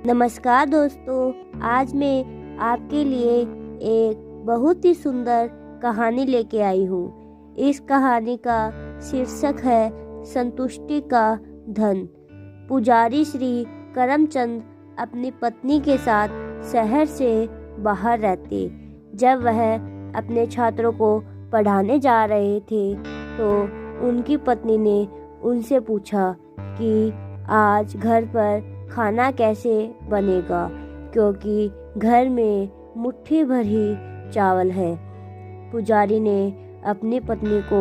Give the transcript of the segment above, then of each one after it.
नमस्कार दोस्तों, आज मैं आपके लिए एक बहुत ही सुंदर कहानी लेके आई हूँ। इस कहानी का शीर्षक है संतुष्टि का धन। पुजारी श्री करमचंद अपनी पत्नी के साथ शहर से बाहर रहते। जब वह अपने छात्रों को पढ़ाने जा रहे थे तो उनकी पत्नी ने उनसे पूछा कि आज घर पर खाना कैसे बनेगा, क्योंकि घर में मुट्ठी भर ही चावल है। पुजारी ने अपनी पत्नी को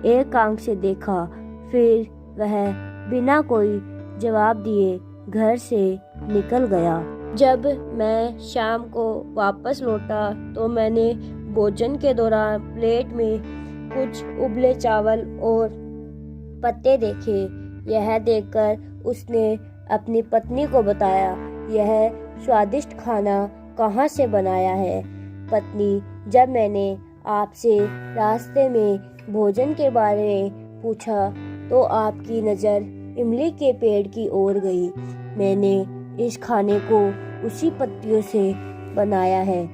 एक आंख से देखा, फिर वह बिना कोई जवाब दिए घर से निकल गया। जब मैं शाम को वापस लौटा तो मैंने भोजन के दौरान प्लेट में कुछ उबले चावल और पत्ते देखे। यह देखकर उसने अपनी पत्नी को बताया, यह स्वादिष्ट खाना कहाँ से बनाया है। पत्नी, जब मैंने आपसे रास्ते में भोजन के बारे में पूछा तो आपकी नज़र इमली के पेड़ की ओर गई। मैंने इस खाने को उसी पत्तियों से बनाया है।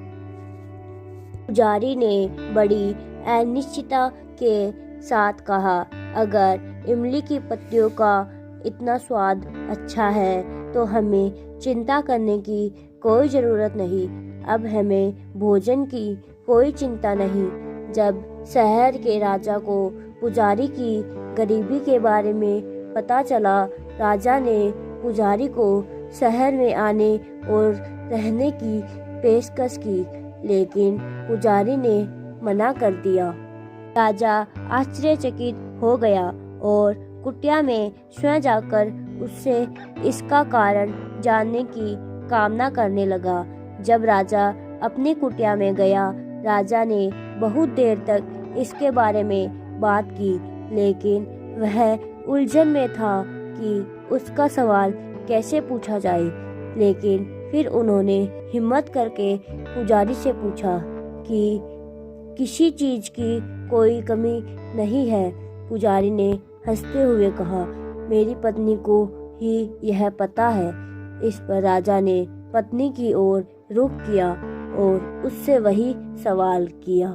पुजारी ने बड़ी अनिश्चितता के साथ कहा, अगर इमली की पत्तियों का इतना स्वाद अच्छा है तो हमें चिंता करने की कोई ज़रूरत नहीं। अब हमें भोजन की कोई चिंता नहीं। जब शहर के राजा को पुजारी की गरीबी के बारे में पता चला, राजा ने पुजारी को शहर में आने और रहने की पेशकश की, लेकिन पुजारी ने मना कर दिया। राजा आश्चर्यचकित हो गया और कुटिया में स्वयं जाकर उससे इसका कारण जानने की कामना करने लगा। जब राजा अपनी कुटिया में गया, राजा ने बहुत देर तक इसके बारे में बात की, लेकिन वह उलझन में था कि उसका सवाल कैसे पूछा जाए। लेकिन फिर उन्होंने हिम्मत करके पुजारी से पूछा कि किसी चीज़ की कोई कमी नहीं है। पुजारी ने हंसते हुए कहा, मेरी पत्नी को ही यह पता है। इस पर राजा ने पत्नी की ओर रुख किया और उससे वही सवाल किया।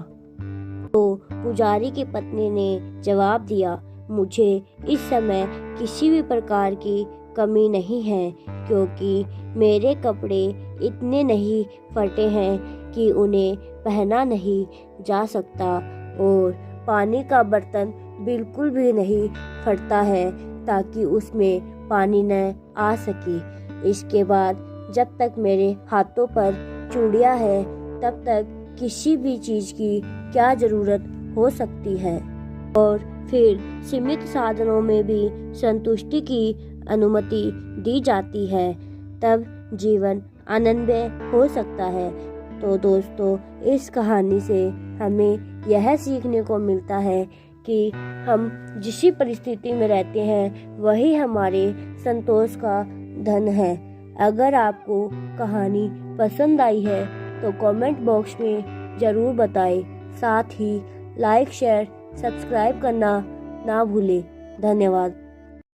तो पुजारी की पत्नी ने जवाब दिया, मुझे इस समय किसी भी प्रकार की कमी नहीं है, क्योंकि मेरे कपड़े इतने नहीं फटे हैं कि उन्हें पहना नहीं जा सकता, और पानी का बर्तन बिल्कुल भी नहीं फटता है ताकि उसमें पानी न आ सके। इसके बाद जब तक मेरे हाथों पर चूड़ियाँ हैं तब तक किसी भी चीज़ की क्या ज़रूरत हो सकती है। और फिर सीमित साधनों में भी संतुष्टि की अनुमति दी जाती है, तब जीवन आनंदमय हो सकता है। तो दोस्तों, इस कहानी से हमें यह सीखने को मिलता है कि हम जिस परिस्थिति में रहते हैं वही हमारे संतोष का धन है। अगर आपको कहानी पसंद आई है तो कमेंट बॉक्स में ज़रूर बताएं। साथ ही लाइक, शेयर, सब्सक्राइब करना ना भूलें। धन्यवाद।